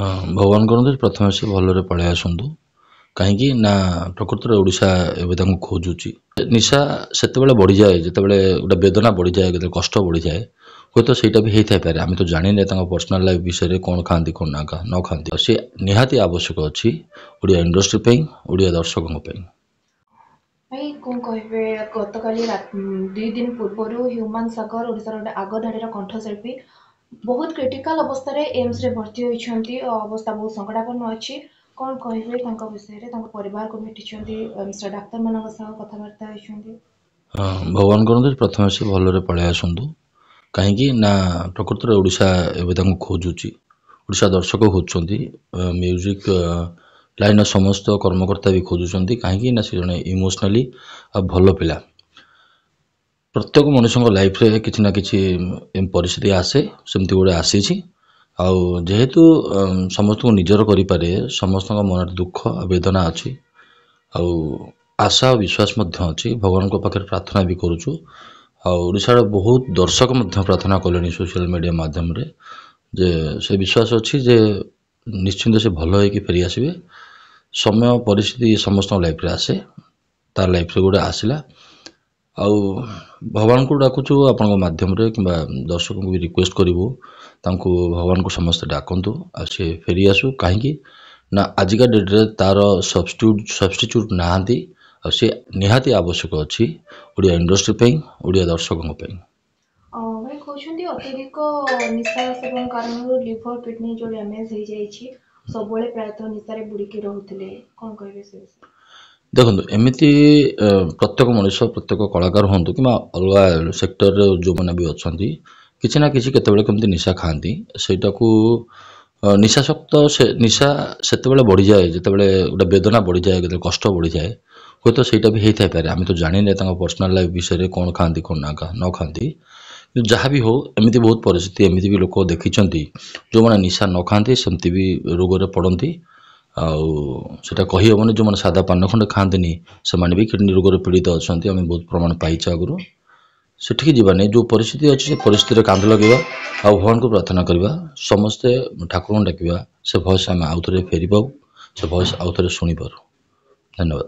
भगवान करନ୍ତୁ प्रथमे से भलରେ पळେଇ ଆସନ୍ତୁ କାହିଁକି ନା ପ୍ରକୃତରେ ଓଡ଼ିଶା ଏବେ ତାଙ୍କୁ ଖୋଜୁଛି। ନିଶା ସେତେବେଳେ ବଢ଼ିଯାଏ ଯେତେବେଳେ ଗୋଟେ ବେଦନା ବଢ଼ିଯାଏ, ଯେତେବେଳେ କଷ୍ଟ ବଢ଼ିଯାଏ, ହୁଏତ ସେଇଟା ବି ହେଇଥାଇପାରେ। ଆମେ ତ ଜାଣିନେ ତାଙ୍କ ପର୍ସନାଲ ଲାଇଫ ବିଷୟରେ କ'ଣ ଖାଆନ୍ତି କ'ଣ ନ ଖାଆନ୍ତି। ସେ ନିହାତି ଆବଶ୍ୟକ ଅଛି ଓଡ଼ିଆ ଇଣ୍ଡଷ୍ଟ୍ରି ପାଇଁ, ଓଡ଼ିଆ ଦର୍ଶକଙ୍କ ପାଇଁ। ଭାଇ କଣ କହିବେ, ଗତକାଲି 2 ଦିନ ପୂର୍ବରୁ ହ୍ୟୁମାନ ସାଗର ଓଡ଼ିଶାର ଗୋଟେ ଆଗଧାଡ଼ିର କଣ୍ଠଶିଳ୍ପୀ ବହୁତ କ୍ରିଟିକାଲ ଅବସ୍ଥାରେ ଏମ୍ସରେ ଭର୍ତ୍ତି ହୋଇଛନ୍ତି। ଅବସ୍ଥା ବହୁତ ସଙ୍କଟାପନ୍ନ ଅଛି। କଣ କହିବେ ତାଙ୍କ ବିଷୟରେ? ତାଙ୍କ ପରିବାରକୁ ଭେଟିଛନ୍ତି, ଏମ୍ସର ଡାକ୍ତରମାନଙ୍କ ସହ କଥାବାର୍ତ୍ତା ହେଇଛନ୍ତି। ଭଗବାନ କରନ୍ତୁ ପ୍ରଥମେ ସେ ଭଲରେ ପଳେଇ ଆସନ୍ତୁ କାହିଁକି ନା ପ୍ରକୃତରେ ଓଡ଼ିଶା ଏବେ ତାଙ୍କୁ ଖୋଜୁଛି। ଓଡ଼ିଶା ଦର୍ଶକ ଖୋଜୁଛନ୍ତି, ମ୍ୟୁଜିକ ଲାଇନ୍ର ସମସ୍ତ କର୍ମକର୍ତ୍ତା ବି ଖୋଜୁଛନ୍ତି। କାହିଁକି ନା ସେ ଜଣେ ଇମୋସନାଲି ଭଲ ପିଲା। ପ୍ରତ୍ୟେକ ମଣିଷଙ୍କ ଲାଇଫରେ କିଛି ନା କିଛି ପରିସ୍ଥିତି ଆସେ, ସେମିତି ଗୋଟେ ଆସିଛି। ଆଉ ଯେହେତୁ ସମସ୍ତଙ୍କୁ ନିଜର କରିପାରେ, ସମସ୍ତଙ୍କ ମନରେ ଦୁଃଖ ବେଦନା ଅଛି, ଆଉ ଆଶା ଆଉ ବିଶ୍ୱାସ ମଧ୍ୟ ଅଛି। ଭଗବାନଙ୍କ ପାଖରେ ପ୍ରାର୍ଥନା ବି କରୁଛୁ। ଆଉ ଓଡ଼ିଶାର ବହୁତ ଦର୍ଶକ ମଧ୍ୟ ପ୍ରାର୍ଥନା କଲେଣି ସୋସିଆଲ ମିଡ଼ିଆ ମାଧ୍ୟମରେ, ଯେ ସେ ବିଶ୍ୱାସ ଅଛି ଯେ ନିଶ୍ଚିନ୍ତ ସେ ଭଲ ହେଇକି ଫେରି ଆସିବେ। ସମୟ ପରିସ୍ଥିତି ସମସ୍ତଙ୍କ ଲାଇଫରେ ଆସେ, ତାର ଲାଇଫରେ ଗୋଟେ ଆସିଲା। ଆଉ ଭଗବାନଙ୍କୁ ଡାକୁଛୁ ଆପଣଙ୍କ ମାଧ୍ୟମରେ, କିମ୍ବା ଦର୍ଶକଙ୍କୁ ବି ରିକ୍ୱେଷ୍ଟ କରିବୁ ତାଙ୍କୁ ଭଗବାନଙ୍କୁ ସମସ୍ତେ ଡାକନ୍ତୁ ଆଉ ସେ ଫେରି ଆସୁ। କାହିଁକି ନା ଆଜିକା ଡେଟ୍ରେ ତାର ସବଷ୍ଟିଚ୍ୟୁଟ୍ ନାହାନ୍ତି। ଆଉ ସେ ନିହାତି ଆବଶ୍ୟକ ଅଛି ଓଡ଼ିଆ ଇଣ୍ଡଷ୍ଟ୍ରି ପାଇଁ, ଓଡ଼ିଆ ଦର୍ଶକଙ୍କ ପାଇଁ। ଭାଇ କହୁଛନ୍ତି ଅତ୍ୟଧିକ ନିଶା ସେବନ କାରଣରୁ ଲିଭର କିଡନୀ ଯୋଉ ଡ୍ୟାମେଜ ହେଇଯାଇଛି, ସବୁବେଳେ ପ୍ରାୟତଃ ନିଶାରେ ବୁଡ଼ିକି ରହୁଥିଲେ, କଣ କହିବେ ସେ ବିଷୟରେ? ଦେଖନ୍ତୁ, ଏମିତି ପ୍ରତ୍ୟେକ ମଣିଷ, ପ୍ରତ୍ୟେକ କଳାକାର ହୁଅନ୍ତୁ କିମ୍ବା ଅଲଗା ସେକ୍ଟରରେ ଯେଉଁମାନେ ବି ଅଛନ୍ତି, କିଛି ନା କିଛି କେତେବେଳେ କେମିତି ନିଶା ଖାଆନ୍ତି। ସେଇଟାକୁ ନିଶାସକ୍ତ, ସେ ନିଶା ସେତେବେଳେ ବଢ଼ିଯାଏ ଯେତେବେଳେ ଗୋଟେ ବେଦନା ବଢ଼ିଯାଏ, ଯେତେବେଳେ କଷ୍ଟ ବଢ଼ିଯାଏ, ହୁଏତ ସେଇଟା ବି ହେଇଥାଇପାରେ। ଆମେ ତ ଜାଣିନେ ତାଙ୍କ ପର୍ସନାଲ ଲାଇଫ ବିଷୟରେ କ'ଣ ଖାଆନ୍ତି କ'ଣ ନ ଖାଆନ୍ତି। କିନ୍ତୁ ଯାହା ବି ହଉ, ଏମିତି ବହୁତ ପରିସ୍ଥିତି, ଏମିତି ବି ଲୋକ ଦେଖିଛନ୍ତି ଯେଉଁମାନେ ନିଶା ନ ଖାଆନ୍ତି ସେମିତି ବି ରୋଗରେ ପଡ଼ନ୍ତି। ଆଉ ସେଇଟା କହିହେବନି, ଯେଉଁମାନେ ସାଧା ପାନ ଖଣ୍ଡେ ଖାଆନ୍ତିନି ସେମାନେ ବି କିଡ଼ନୀ ରୋଗରେ ପୀଡ଼ିତ ଅଛନ୍ତି। ଆମେ ବହୁତ ପ୍ରମାଣ ପାଇଛୁ ଆଗରୁ। ସେଠିକି ଯିବାନି, ଯେଉଁ ପରିସ୍ଥିତି ଅଛି ସେ ପରିସ୍ଥିତିରେ କାନ୍ଦ ଲଗାଇବା ଆଉ ଭଗବାନଙ୍କୁ ପ୍ରାର୍ଥନା କରିବା। ସମସ୍ତେ ଠାକୁରଙ୍କୁ ଡାକିବା, ସେ ଭଏସ୍ ଆମେ ଆଉଥରେ ଫେରି ପାଉ, ସେ ଭଏସ୍ ଆଉଥରେ ଶୁଣିପାରୁ। ଧନ୍ୟବାଦ।